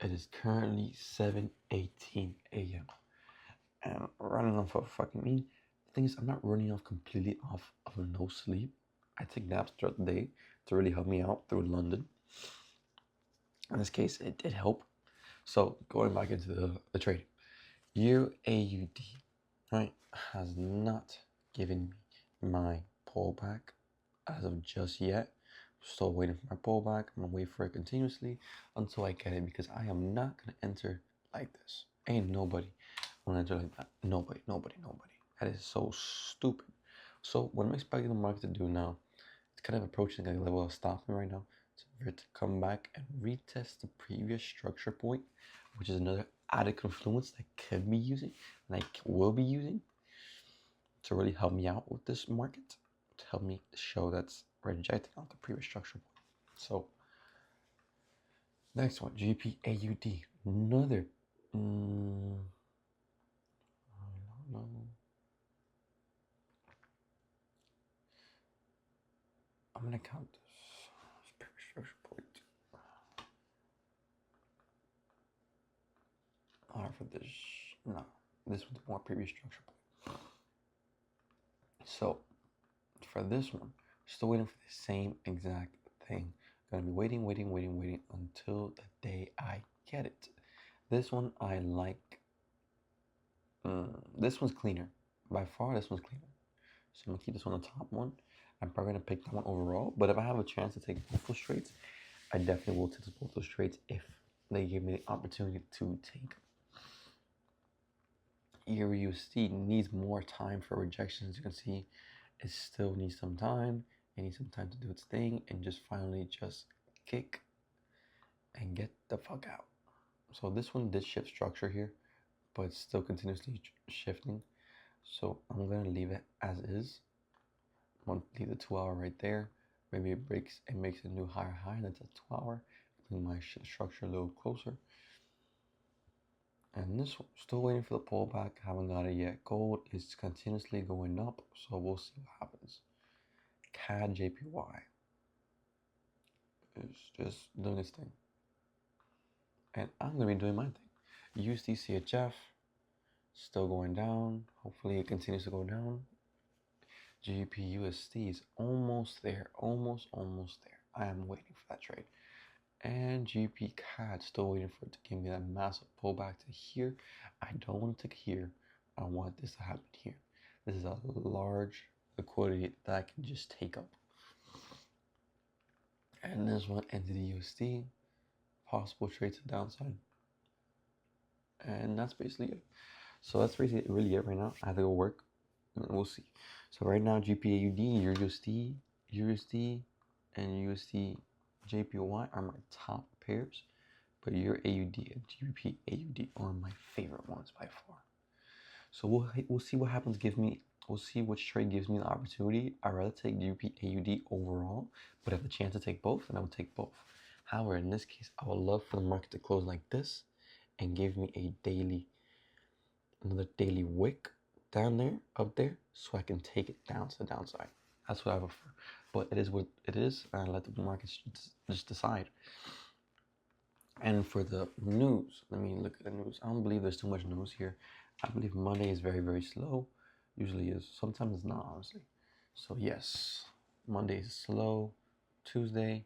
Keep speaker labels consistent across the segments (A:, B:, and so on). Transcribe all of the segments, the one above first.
A: It is currently 7:18 a.m. and I'm running off of fucking me. The thing is, I'm not running off completely off of no sleep. I take naps throughout the day to really help me out through London. In this case, it did help. So going back into the trading, UAUD, right, has not given me my pullback as of just yet. Still waiting for my pullback. I'm gonna wait for it continuously until I get it because I am not gonna enter like this. Ain't nobody gonna enter like that. Nobody, nobody, nobody. That is so stupid. So what I'm expecting the market to do now, it's kind of approaching a level of stopping right now. So for it to come back and retest the previous structure point, which is another added confluence that I could be using and I will be using to really help me out with this market, to help me show that's rejecting out the previous structure point. So next one, GPAUD, another. I don't know. I'm gonna count this. Previous structure point. For this, no, this was the more previous structure point. So for this one, still waiting for the same exact thing. Gonna be waiting until the day I get it. This one I like. This one's cleaner. By far, this one's cleaner. So I'm gonna keep this one the top one. I'm probably gonna pick that one overall. But if I have a chance to take both those trades, I definitely will take both those trades if they give me the opportunity to take. EURUSD needs more time for rejection. As you can see, it still needs some time. It needs some time to do its thing and just finally just kick and get the fuck out. So this one did shift structure here, but it's still continuously shifting. So I'm gonna leave it as is. I'm gonna leave the 2 hour right there. Maybe it breaks and makes a new higher high. That's a 2 hour. Bring my structure a little closer. And this one, still waiting for the pullback. Haven't got it yet. Gold is continuously going up, so we'll see what happens. CAD JPY is just doing its thing, and I'm gonna be doing my thing. USD CHF still going down. Hopefully, it continues to go down. GBP USD is almost there, almost there. I am waiting for that trade. And GBP CAD still waiting for it to give me that massive pullback to here. I don't want it to here. I want this to happen here. This is a large liquidity that I can just take up. And this one entity USD, possible trade to the downside. And that's basically it. So that's basically really it right now. I have to go work and we'll see. So right now GPAUD, USD, and USD JPY are my top pairs, but your AUD and GBP AUD are my favorite ones by far. So we'll see what happens. We'll see which trade gives me the opportunity. I'd rather take GBP AUD overall, but if the chance to take both, then I would take both. However, in this case, I would love for the market to close like this and give me another daily wick down there, up there, so I can take it down to the downside. That's what I prefer. But it is what it is, and let the markets just decide. And for the news, let me look at the news. I don't believe there's too much news here. I believe Monday is very, very slow. Usually is. Sometimes it's not, honestly. So yes, Monday is slow. Tuesday,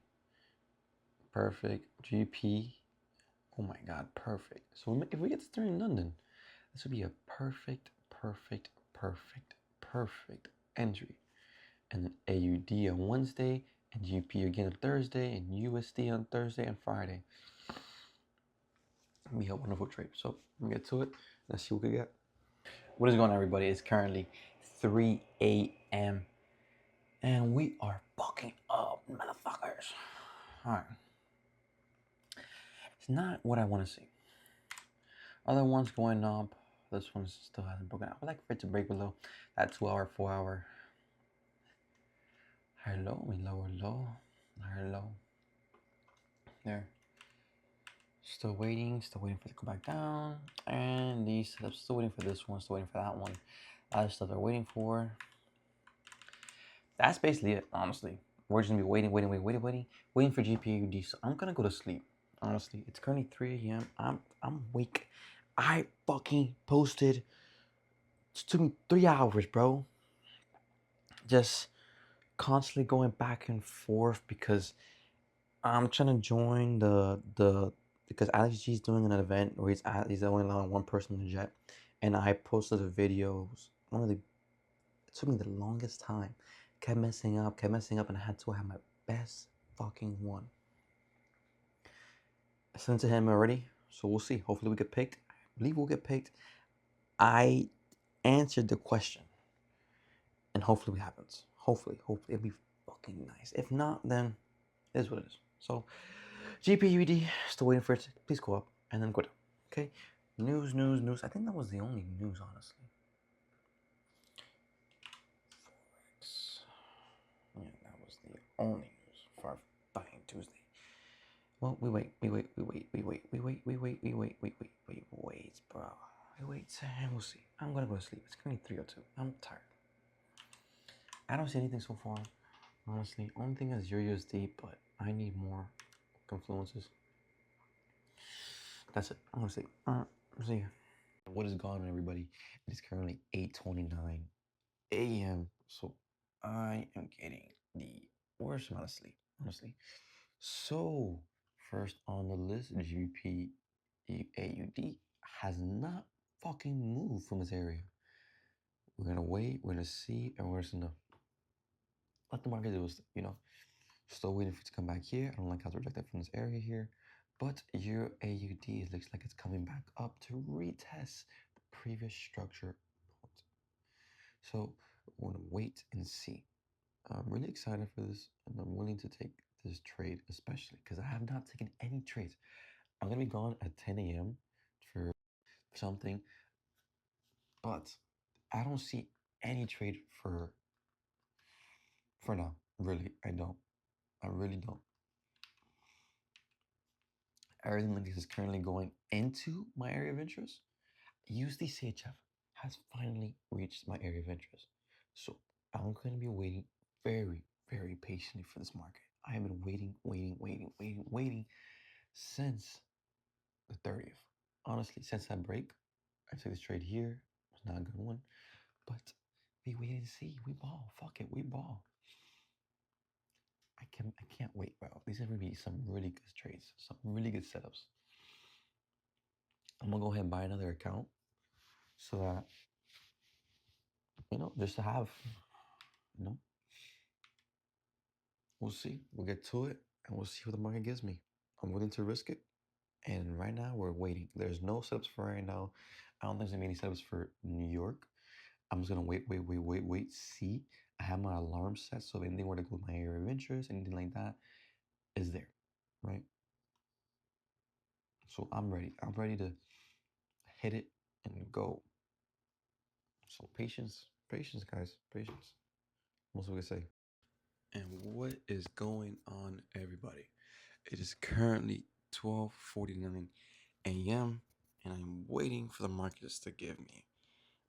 A: perfect. GP, oh my God, perfect. So if we get to in London, this would be a perfect entry. And then AUD on Wednesday, and GP again on Thursday, and USD on Thursday and Friday. Be a wonderful trade. So let me get to it. Let's see what we get. What is going on, everybody? It's currently 3 a.m. and we are fucking up, motherfuckers. All right. It's not what I want to see. Other ones going up. This one still hasn't broken out. I like for it to break below that 2 hour, 4 hour. Higher low, lower low, higher low. There. Still waiting for it to go back down. And these setups, still waiting for this one, still waiting for that one. Other stuff they're waiting for. That's basically it, honestly. We're just gonna be waiting for GPUD. So I'm gonna go to sleep. Honestly, it's currently 3 a.m. I'm awake. I fucking posted. It took me 3 hours, bro. Just constantly going back and forth because I'm trying to join the because Alex G is doing an event where he's only allowing one person in the jet, and I posted the videos. It took me the longest time. Kept messing up, and I had to have my best fucking one. I sent it to him already, so we'll see. Hopefully, we get picked. I believe we'll get picked. I answered the question, and hopefully, it happens. Hopefully, it'll be fucking nice. If not, then it is what it is. So, GPUD, still waiting for it. Please go up and then go down. Okay? News. I think that was the only news, honestly. Forex. Yeah, that was the only news for fucking Tuesday. Well, we wait, bro. We wait, and we'll see. I'm gonna go to sleep. It's currently 3:02. I'm tired. I don't see anything so far, honestly. Only thing is USD, but I need more confluences. That's it. I'm gonna sleep. Alright, see you. What is going on, everybody? It is currently 8:29 a.m. So I am getting the worst amount of sleep, honestly. So first on the list, GPAUD has not fucking moved from this area. We're gonna wait, we're gonna see, and we're just gonna let the market do its, still waiting for it to come back here. I don't like how it's rejected from this area here. But your AUD looks like it's coming back up to retest the previous structure point. So we're gonna wait and see. I'm really excited for this, and I'm willing to take this trade, especially because I have not taken any trades. I'm gonna be gone at 10 a.m. for something, but I don't see any trade for now. Really, I don't. I really don't. Everything like this is currently going into my area of interest. USD CHF has finally reached my area of interest. So I'm going to be waiting very, very patiently for this market. I have been waiting since the 30th. Honestly, since that break, I took this trade here. It was not a good one. But we wait and see. We ball. Fuck it. We ball. I can't wait, bro. These are gonna be some really good trades, some really good setups. I'm gonna go ahead and buy another account so that just to have, you know, we'll see. We'll get to it and we'll see what the market gives me. I'm willing to risk it. And right now we're waiting. There's no setups for right now. I don't think there's any setups for New York. I'm just gonna wait, see. I have my alarm set, so if anything were to go with my area of interest, anything like that, is there, right? So I'm ready. I'm ready to hit it and go. So patience, guys, patience. Most we can say. And what is going on, everybody? It is currently 12:49 a.m. and I'm waiting for the markets to give me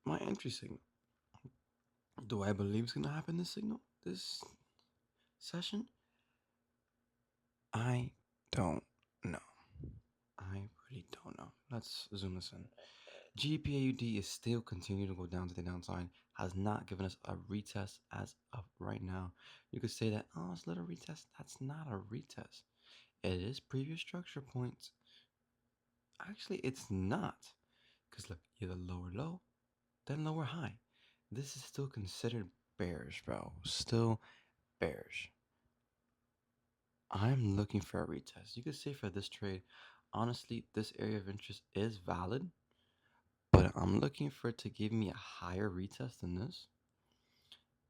A: my entry signal. Do I believe it's gonna happen this session? I don't know. I really don't know. Let's zoom this in. GPAUD is still continuing to go down to the downside, has not given us a retest as of right now. You could say that, oh, it's a little retest. That's not a retest. It is previous structure points. Actually, it's not. Because look, you have a lower low, then lower high. This is still considered bearish, bro. Still bearish. I'm looking for a retest. You could say for this trade, honestly, this area of interest is valid, but I'm looking for it to give me a higher retest than this.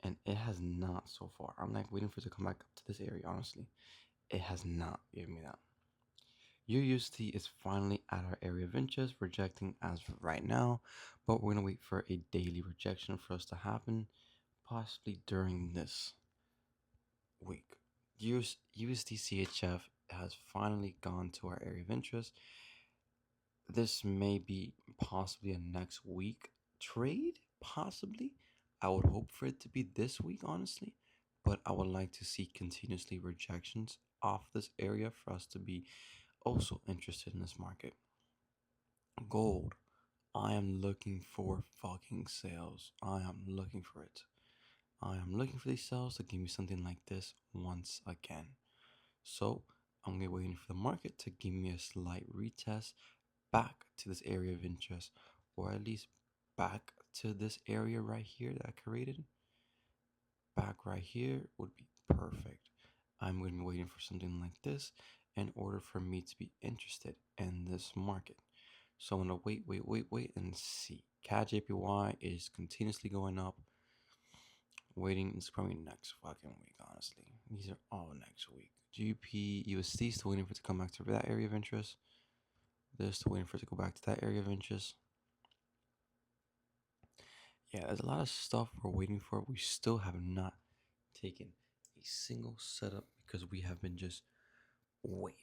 A: And it has not so far. I'm like waiting for it to come back up to this area, honestly. It has not given me that. UUSD is finally at our area of interest, rejecting as of right now, but we're gonna wait for a daily rejection for us to happen, possibly during this week. USD CHF has finally gone to our area of interest. This may be possibly a next week trade, possibly. I would hope for it to be this week, honestly, but I would like to see continuously rejections off this area for us to be also interested in this market. Gold. I am looking for fucking sales. I am looking for it. I am looking for these sales to give me something like this once again. So I'm gonna be waiting for the market to give me a slight retest back to this area of interest, or at least back to this area right here that I created. Back right here would be perfect. I'm going to be waiting for something like this in order for me to be interested in this market. So I'm going to wait, and see. CAD JPY is continuously going up. Waiting is probably next fucking week, honestly. These are all next week. GBP USD still waiting for it to come back to that area of interest. They're still waiting for it to go back to that area of interest. Yeah, there's a lot of stuff we're waiting for. We still have not taken a single setup because we have been just waiting.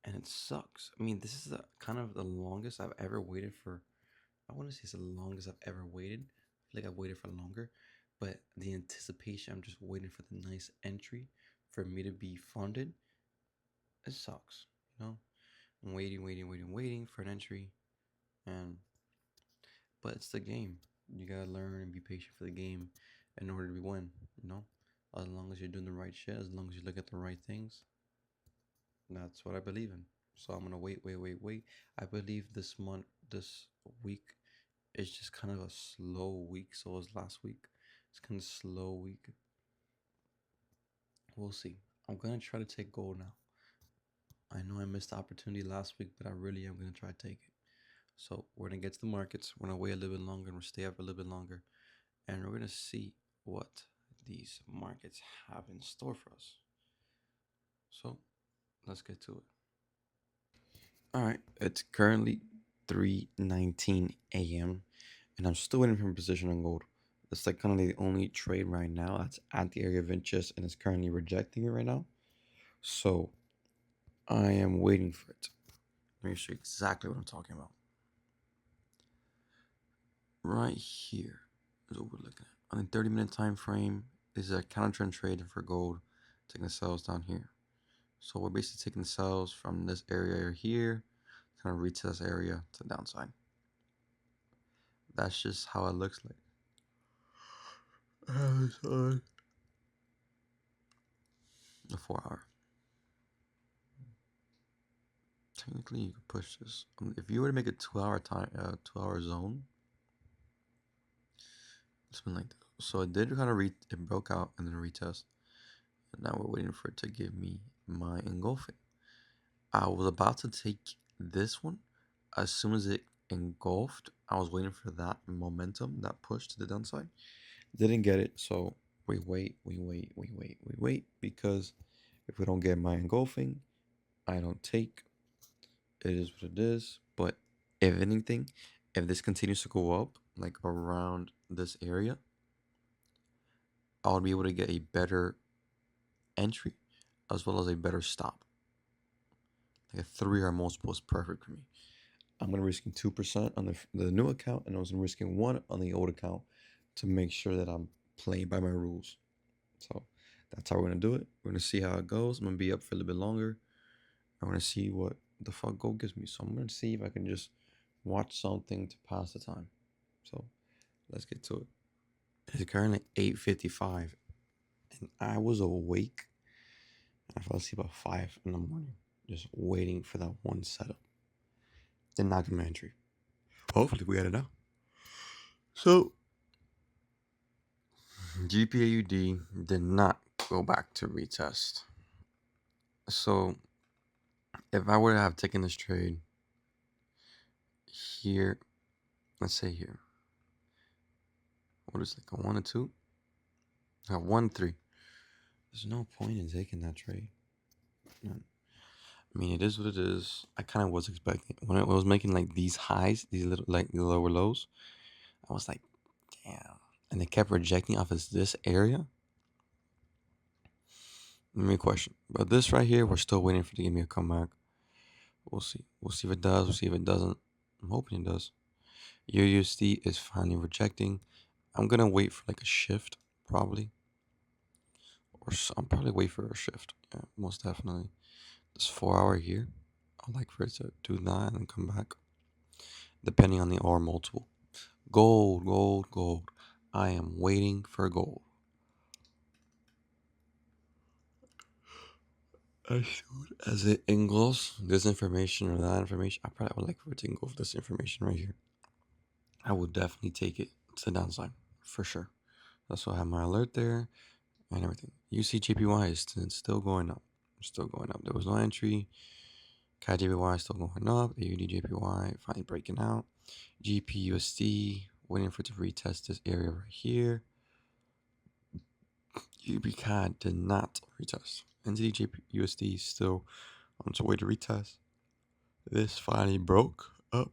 A: And it sucks. I mean, this is the kind of the longest I've ever waited for. I want to say it's the longest I've ever waited. I feel like I've waited for longer. But the anticipation, I'm just waiting for the nice entry for me to be funded. It sucks. You know? I'm waiting for an entry. And but it's the game. You gotta learn and be patient for the game in order to win, you know? As long as you're doing the right shit, as long as you look at the right things, that's what I believe in. So I'm gonna wait. I believe this week is just kind of a slow week. So was last week. It's kind of slow week. We'll see. I'm gonna try to take gold now. I know I missed the opportunity last week, but I really am gonna try to take it. So we're gonna get to the markets. We're gonna wait a little bit longer and we'll stay up a little bit longer, and we're gonna see what these markets have in store for us. So let's get to it. All right, it's currently 3:19 a.m. and I'm still waiting for a position on gold. It's like kind of the only trade right now that's at the area of interest and it's currently rejecting it right now. So I am waiting for it. Let me show you exactly what I'm talking about. Right here is what we're looking at. On a 30-minute time frame, this is a counter trend trade for gold, taking the sells down here. So we're basically taking the sells from this area here, kind of reach this area to the downside. That's just how it looks like. The 4 hour. Technically, you could push this. If you were to make a 2 hour time, 2 hour zone, it's been like that. So it did kind of it broke out and then retest, and now we're waiting for it to give me my engulfing. I was about to take this one. As soon as it engulfed, I was waiting for that momentum, that push to the downside. Didn't get it, so we wait, because if we don't get my engulfing, I don't take. It is what it is. But if anything, if this continues to go up, like around this area, I'll be able to get a better entry as well as a better stop. Like a 3 hour multiple is perfect for me. I'm gonna risking 2% on the new account, and I was risking 1 on the old account to make sure that I'm playing by my rules. So that's how we're gonna do it. We're gonna see how it goes. I'm gonna be up for a little bit longer. I want to see what the fuck gold gives me. So I'm gonna see if I can just watch something to pass the time. So let's get to it. It's currently 8:55, and I was awake. I fell asleep at 5 in the morning, just waiting for that one setup. Then not get my entry. Hopefully we get it now. So GPAUD did not go back to retest. So if I were to have taken this trade here, let's say here, what is it, like a 1 or 2? I got 1, 3. There's no point in taking that trade. None. I mean, it is what it is. I kind of was expecting when it was making like these highs, these little like the lower lows. I was like, damn, and they kept rejecting off of this area. Let me question, but this right here, we're still waiting for it to give me a comeback. We'll see. We'll see if it does. We'll see if it doesn't. I'm hoping it does. USD is finally rejecting. I'm gonna wait for like a shift, probably, or I'm probably wait for a shift. Yeah, most definitely. This 4 hour here. I'd like for it to do that and then come back, depending on the R multiple. Gold, gold, gold. I am waiting for gold. As soon as it engulfs this information or that information, I probably would like for it to engulf this information right here. I would definitely take it to the downside for sure. That's why I have my alert there and everything. You see JPY is still going up. Still going up. There was no entry. CAD JPY still going up. AUD JPY finally breaking out. GPUSD waiting for it to retest this area right here. UBCAD did not retest. NZD USD still on its way to retest. This finally broke up.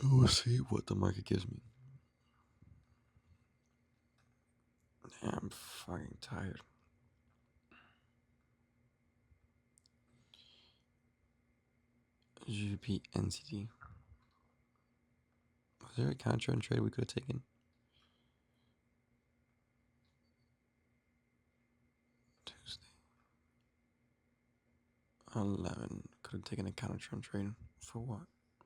A: We'll see what the market gives me. Damn, I'm fucking tired. GBP NZD. Was there a counter trend trade we could have taken? Tuesday. 11. Could have taken a counter trend trade. For what?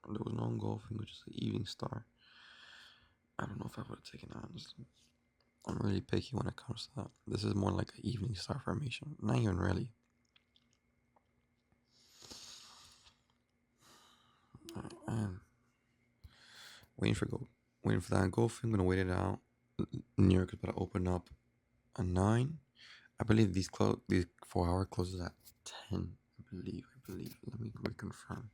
A: There was no engulfing, which is the evening star. I don't know if I would have taken it, honestly. I'm really picky when it comes to that. This is more like an evening star formation. Not even really. And waiting for gold. Waiting for that engulfing. I'm gonna wait it out. New York is about to open up at 9. I believe these 4-hour closes at 10. I believe. Let me reconfirm.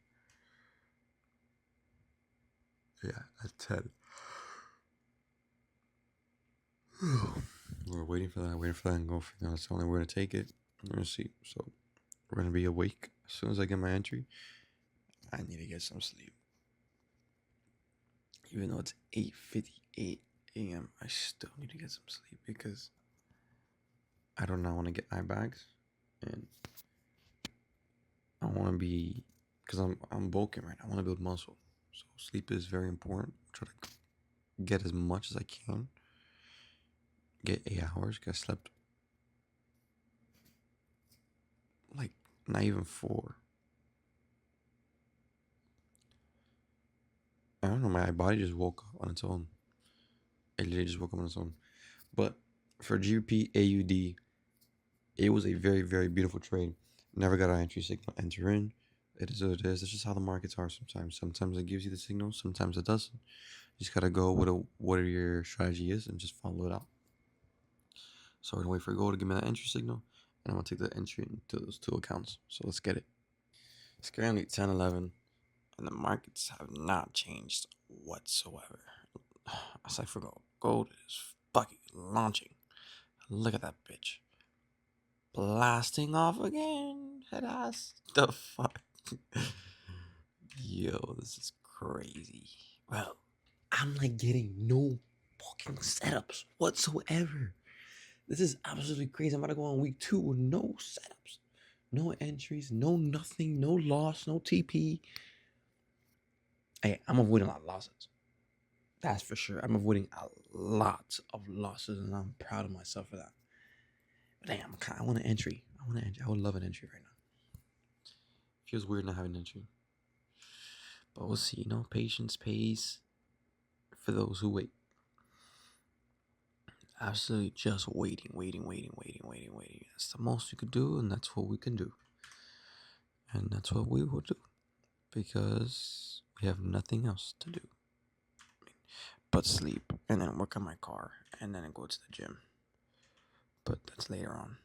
A: Yeah, at 10. We're waiting for that engulfing. That's the only way we're gonna take it. We're gonna see. So we're gonna be awake as soon as I get my entry. I need to get some sleep. Even though it's 8:58 a.m., I still need to get some sleep because I do not want to get eye bags, and I want to be, because I'm bulking right now. I want to build muscle, so sleep is very important. Try to get as much as I can. Get 8 hours. Cause I slept like not even 4. I don't know. My body just woke up on its own. It literally just woke up on its own. But for GBP AUD, it was a very, very beautiful trade. Never got an entry signal. Enter in. It is what it is. It's just how the markets are sometimes. Sometimes it gives you the signal. Sometimes it doesn't. You just gotta go with what your strategy is and just follow it out. So we're gonna wait for gold to give me that entry signal, and I'm gonna take the entry into those 2 accounts. So let's get it. It's currently 10:11, and the markets have not changed whatsoever. Aside for gold, gold is fucking launching. Look at that bitch. Blasting off again. Head ass. The fuck? Yo, this is crazy. Well, I'm like getting no fucking setups whatsoever. This is absolutely crazy. I'm about to go on week 2 with no setups, no entries, no nothing, no loss, no TP. Hey, I'm avoiding a lot of losses. That's for sure. I'm avoiding a lot of losses, and I'm proud of myself for that. But damn, I want an entry. I would love an entry right now. Feels weird not having an entry. But we'll see. Patience pays for those who wait. Absolutely just waiting. That's the most you could do, and that's what we can do. And that's what we will do. Because we have nothing else to do but sleep and then work on my car and then go to the gym. But that's later on.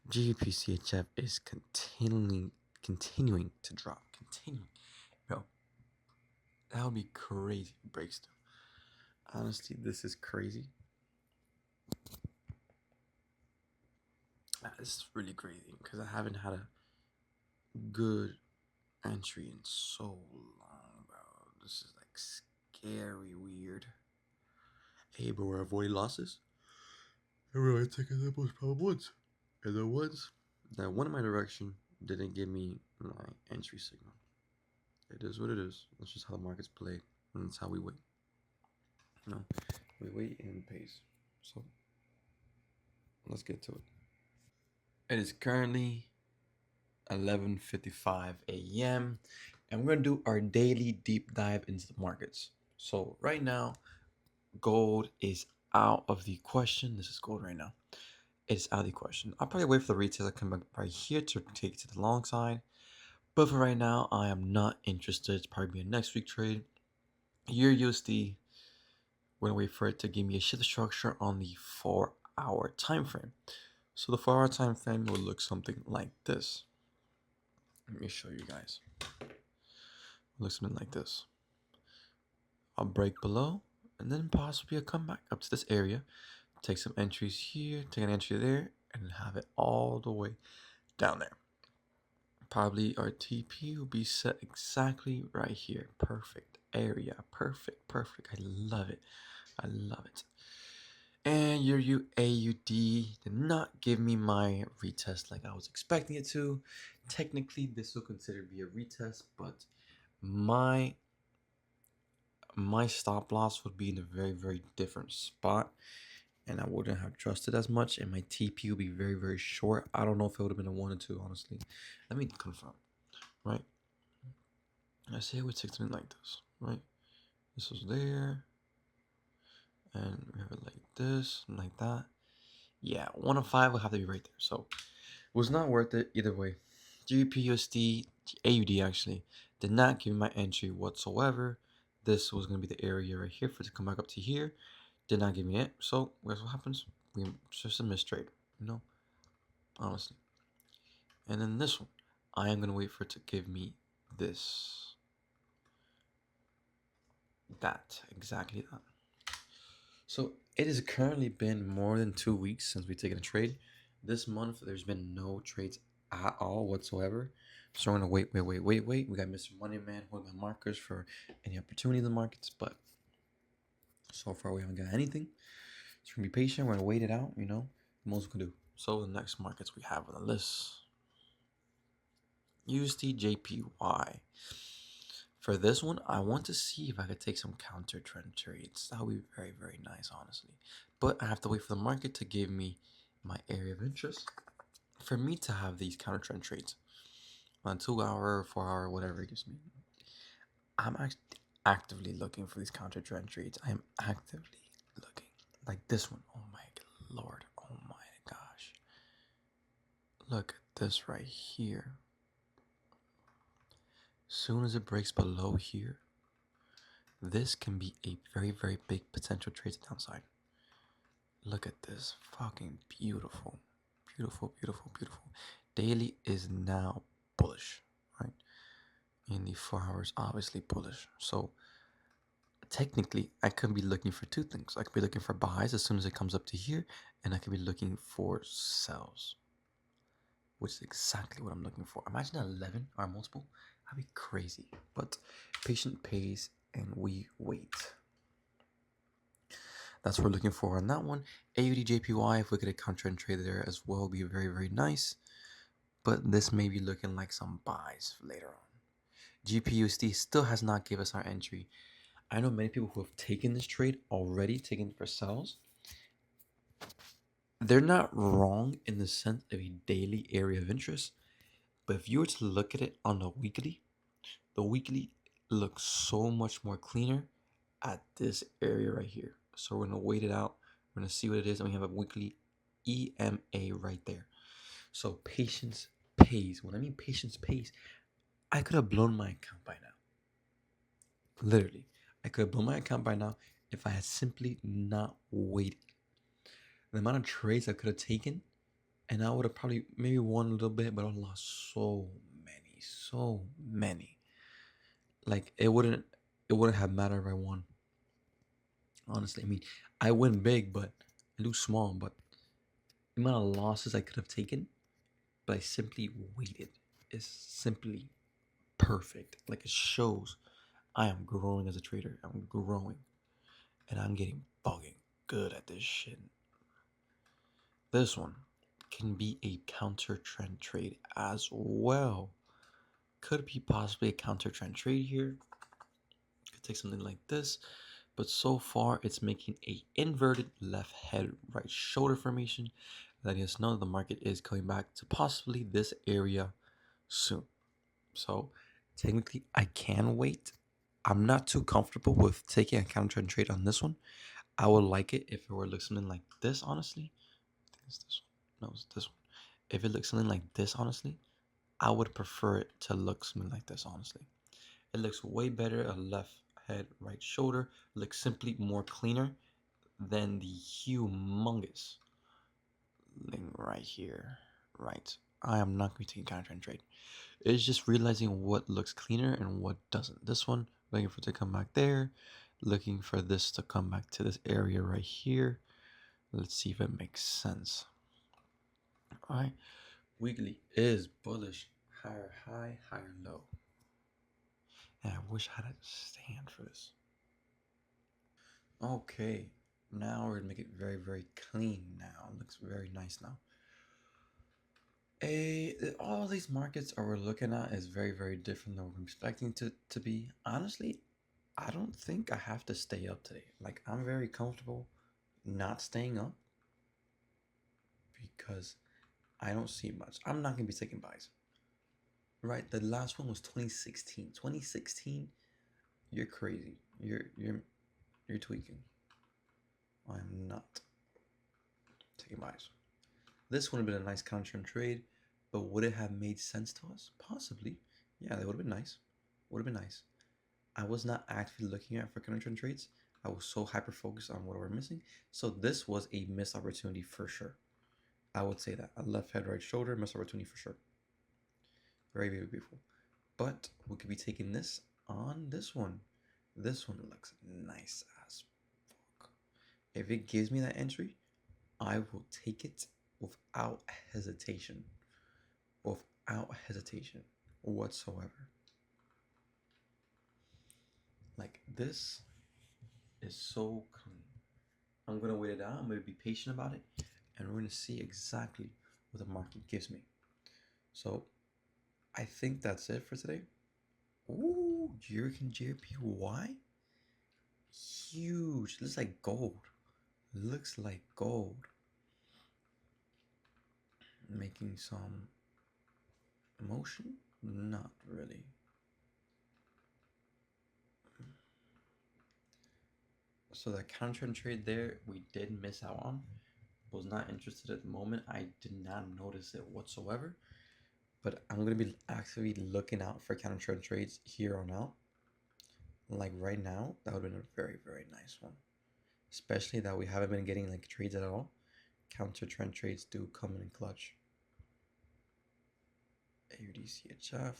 A: GBP is continuing to drop. Bro, that would be crazy. Breaks through. Honestly, this is crazy. This is really crazy because I haven't had a good entry in so long, bro. This is like scary weird. Hey, but we're avoiding losses. And we're taking the most probable ones. And the ones that went in my direction didn't give me my entry signal. It is what it is. That's just how the markets play. And that's how we wait. We wait and it pays. So let's get to it. It is currently 11:55 a.m. and we're gonna do our daily deep dive into the markets. So right now, gold is out of the question. This is gold right now. It's out of the question. I'll probably wait for the retailer to come back right here to take it to the long side. But for right now, I am not interested. It's probably be a next week trade. Euro USD, we're gonna wait for it to give me a shift structure on the 4-hour time frame. So the 4-hour time frame will look something like this. Let me show you guys. It looks something like this. I'll break below, and then possibly a comeback up to this area. Take some entries here, take an entry there, and have it all the way down there. Probably our TP will be set exactly right here. Perfect area. Perfect. I love it. I love it. And your AUD did not give me my retest like I was expecting it to. Technically, this will consider be a retest, but my stop loss would be in a very, very different spot, and I wouldn't have trusted as much, and my TP would be very, very short. I don't know if it would have been a 1 or 2, honestly. Let me confirm, right? I say it would take something like this, right? This was there, and we have it like this, and like that. Yeah, 1 of 5 will have to be right there. So it was not worth it either way. GBPUSD, AUD actually, did not give me my entry whatsoever. This was going to be the area right here for it to come back up to here. Did not give me it. So guess what happens? It's just a mistrade, honestly. And then this one, I am going to wait for it to give me this. Exactly that. So it has currently been more than 2 weeks since we've taken a trade. This month, there's been no trades at all whatsoever. So we're gonna wait. We got Mr. Moneyman holding my markers for any opportunity in the markets, but so far we haven't got anything. So we're gonna be patient. We're gonna wait it out. The most we can do. So the next markets we have on the list: USD JPY. For this one, I want to see if I could take some counter trend trades. That would be very, very nice, honestly. But I have to wait for the market to give me my area of interest for me to have these counter trend trades on 2-hour, 4-hour, whatever it gives me. I'm actively looking for these counter trend trades. I am actively looking. Like this one. Oh my lord. Oh my gosh. Look at this right here. Soon as it breaks below here, this can be a very, very big potential trade to downside. Look at this. Fucking beautiful. Beautiful. Daily is now bullish, right? In the 4 hours, obviously bullish. So technically, I could be looking for two things. I could be looking for buys as soon as it comes up to here, and I could be looking for sells, which is exactly what I'm looking for. Imagine 11 our multiple. That'd be crazy. But patient pays, and we wait. That's what we're looking for on that one. AUD JPY, if we get a counter trend trade there as well, would be very, very nice. But this may be looking like some buys later on. GPUSD still has not given us our entry. I know many people who have taken this trade already, taken it for sells. They're not wrong in the sense of a daily area of interest. But if you were to look at it on the weekly looks so much more cleaner at this area right here. So we're going to wait it out. We're going to see what it is. And we have a weekly EMA right there. So patience pays. When I mean patience pays, I could have blown my account by now. Literally. I could have blown my account by now if I had simply not waited. The amount of trades I could have taken, and I would have probably maybe won a little bit, but I lost so many. Like it wouldn't have mattered if I won. Honestly, I mean, I win big, but I lose small. But the amount of losses I could have taken, but I simply waited, is simply perfect. Like it shows I am growing as a trader. I'm growing, and I'm getting bugging good at this shit. This one can be a counter trend trade as well. Could be possibly a counter trend trade here. Could take something like this, but so far it's making a inverted left head right shoulder formation. letting us know that the market is coming back to possibly this area soon. So technically, I can wait. I'm not too comfortable with taking a counter trend trade on this one. I would like it if it were look something like this, honestly. I think it's this one. No, it's this one. If it looks something like this, honestly, I would prefer it to look something like this, honestly. It looks way better. A left head, right shoulder looks simply more cleaner than the humongous thing right here. Right. I am not going to take counter trend trade. It's just realizing what looks cleaner and what doesn't. This one, looking for it to come back there. Looking for this to come back to this area right here. Let's see if it makes sense. All right. Weekly is bullish. Higher high, higher low. And I wish I had a stand for this. Okay. Now we're gonna make it very, very clean now. It looks very nice now. All these markets are we're looking at is very, very different than what we're expecting to be. Honestly, I don't think I have to stay up today. Like, I'm very comfortable not staying up because I don't see much. I'm not gonna be taking buys. Right? The last one was 2016. 2016, you're crazy. You're tweaking. I'm not taking buys. This would have been a nice counter trade, but would it have made sense to us? Possibly. Yeah, that would have been nice. Would have been nice. I was not actively looking at for counter trades. I was so hyper focused on what we're missing. So this was a missed opportunity for sure. I would say that. A left head, right shoulder, missed opportunity for sure. Very, very beautiful. But we could be taking this on this one. This one looks nice as fuck. If it gives me that entry, I will take it without hesitation. Without hesitation whatsoever. Like, this is so clean. I'm gonna wait it out. I'm gonna be patient about it, and we're gonna see exactly what the market gives me. So I think that's it for today. Ooh, Jurgen JPY. Huge. Looks like gold. Looks like gold. Making some motion? Not really. So that counter trade there, we did miss out on. Was not interested at the moment. I did not notice it whatsoever. But I'm gonna be actively looking out for counter trades here on out. Like right now, that would have been a very, very nice one. Especially that we haven't been getting like trades at all. Counter trend trades do come in clutch. AUDCHF.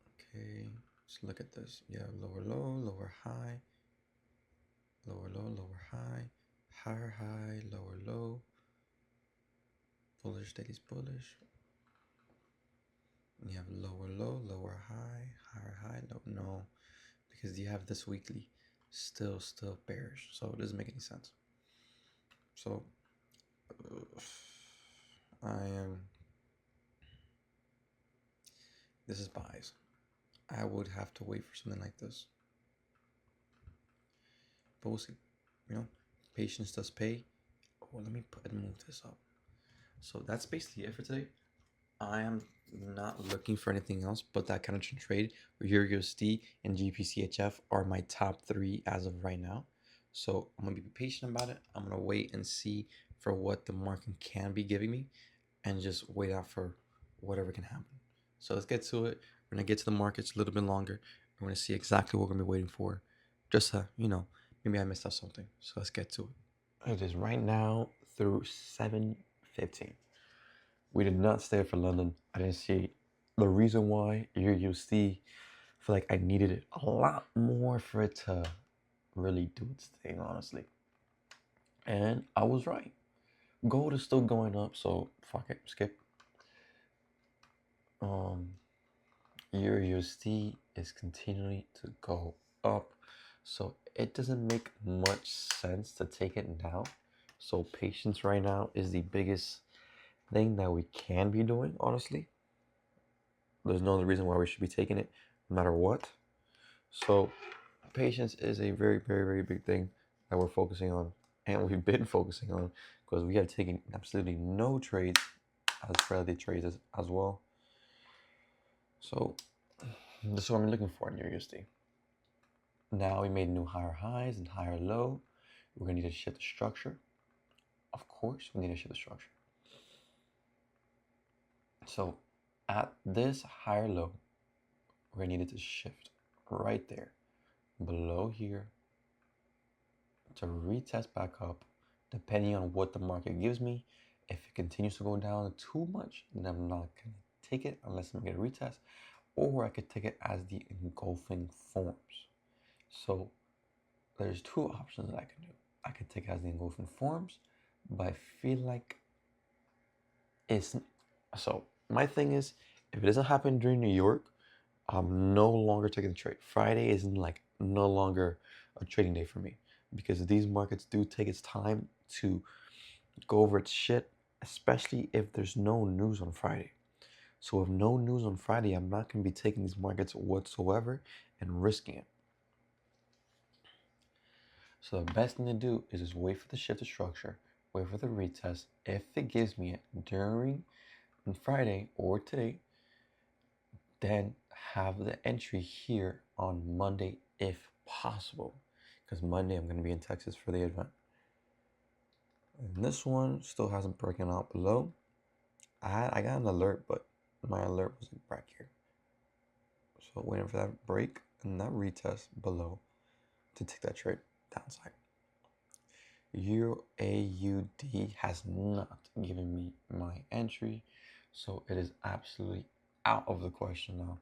A: Okay, let's look at this. Yeah, lower low, lower high, lower low, lower high, higher high, lower low. Bullish, steady's bullish. You have lower low, lower high, higher high, low. No, because you have this weekly still bearish, so it doesn't make any sense. So I am. This is buys. I would have to wait for something like this, but we'll see. You know, patience does pay. Oh, let me move this up. So that's basically it for today. I am not looking for anything else but that kind of trade. EURUSD and GBPCHF are my top 3 as of right now. So I'm gonna be patient about it. I'm gonna wait and see for what the market can be giving me, and just wait out for whatever can happen. So let's get to it. We're gonna get to the markets a little bit longer. We're gonna see exactly what we're gonna be waiting for. Just maybe I missed out something. So let's get to it. It is right now through 7:15. We did not stay for London. I didn't see the reason why EURUSD. I feel like I needed it a lot more for it to really do its thing, honestly. And I was right. Gold is still going up, so fuck it, skip. EURUSD is continuing to go up, so it doesn't make much sense to take it now. So patience right now is the biggest thing that we can be doing, honestly. There's no other reason why we should be taking it, no matter what. So patience is a very, very, very big thing that we're focusing on, and we've been focusing on because we have taken absolutely no trades as Friday trades as well. So this is what I'm looking for in USD. Now we made new higher highs and higher low. We're gonna need to shift the structure. Of course, we need to shift the structure. So at this higher low, we're gonna need it to shift right there, below here, to retest back up, depending on what the market gives me. If it continues to go down too much, then I'm not gonna take it unless I'm gonna retest, or I could take it as the engulfing forms. So there's two options that I can do. I could take it as the engulfing forms, but I feel like it's so. My thing is, if it doesn't happen during New York, I'm no longer taking the trade. Friday isn't like no longer a trading day for me, because these markets do take its time to go over its shit, especially if there's no news on Friday. So with no news on Friday, I'm not going to be taking these markets whatsoever and risking it. So the best thing to do is just wait for the shift of structure, wait for the retest. If it gives me it during Friday or today, then have the entry here on Monday if possible, because Monday I'm going to be in Texas for the event. And this one still hasn't broken out below. I got an alert, but my alert wasn't back here. So waiting for that break and that retest below to take that trade downside. EURAUD has not given me my entry, so it is absolutely out of the question now.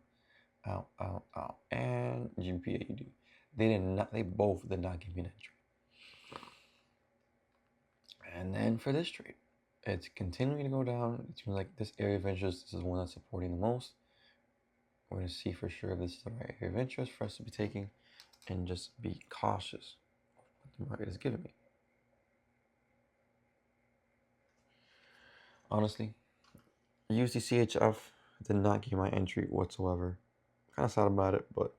A: Out. And GBPAUD. They both did not give me an entry. And then for this trade, it's continuing to go down. It seems like this area of interest, this is one that's supporting the most. We're going to see for sure if this is the right area of interest for us to be taking, and just be cautious what the market is giving me. Honestly, USDCHF did not give my entry whatsoever. Kind of sad about it, but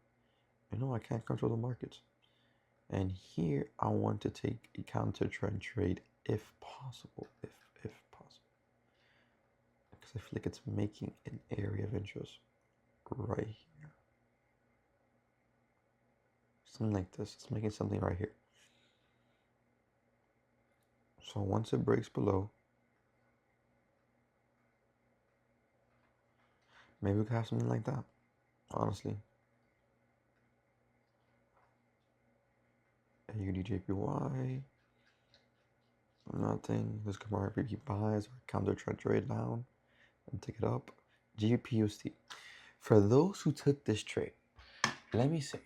A: you know I can't control the markets. And here I want to take a counter trend trade if possible, if possible, because I feel like it's making an area of interest right here. Something like this. It's making something right here. So once it breaks below, maybe we could have something like that, honestly. AUDJPY, nothing. This could RPP buys or counter trend trade down and take it up. GBPUSD. For those who took this trade, let me say,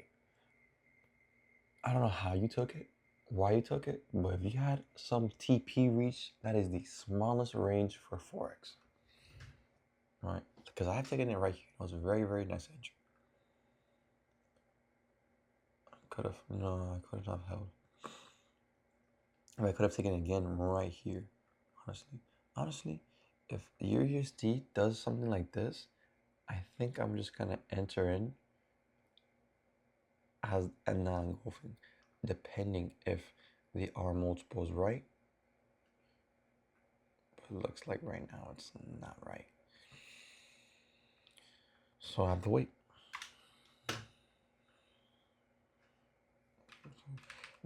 A: I don't know how you took it, why you took it, but if you had some TP reach, that is the smallest range for Forex. Right? Because I've taken it right here. It was a very, very nice entry. I could have held. I could have taken it again right here, honestly. If USD does something like this, I think I'm just gonna enter in as a non-engulfing, depending if the R multiple is right. But it looks like right now it's not right. So I have to wait.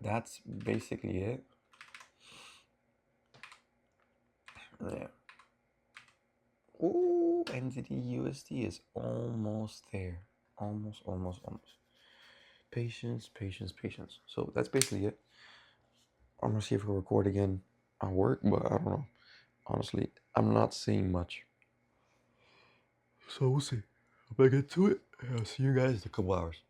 A: That's basically it. Yeah. Ooh, NZD USD is almost there. Almost. Patience. So that's basically it. I'm gonna see if we'll record again at work, but I don't know. Honestly, I'm not seeing much. So we'll see. If I get to it, I'll see you guys in a couple hours.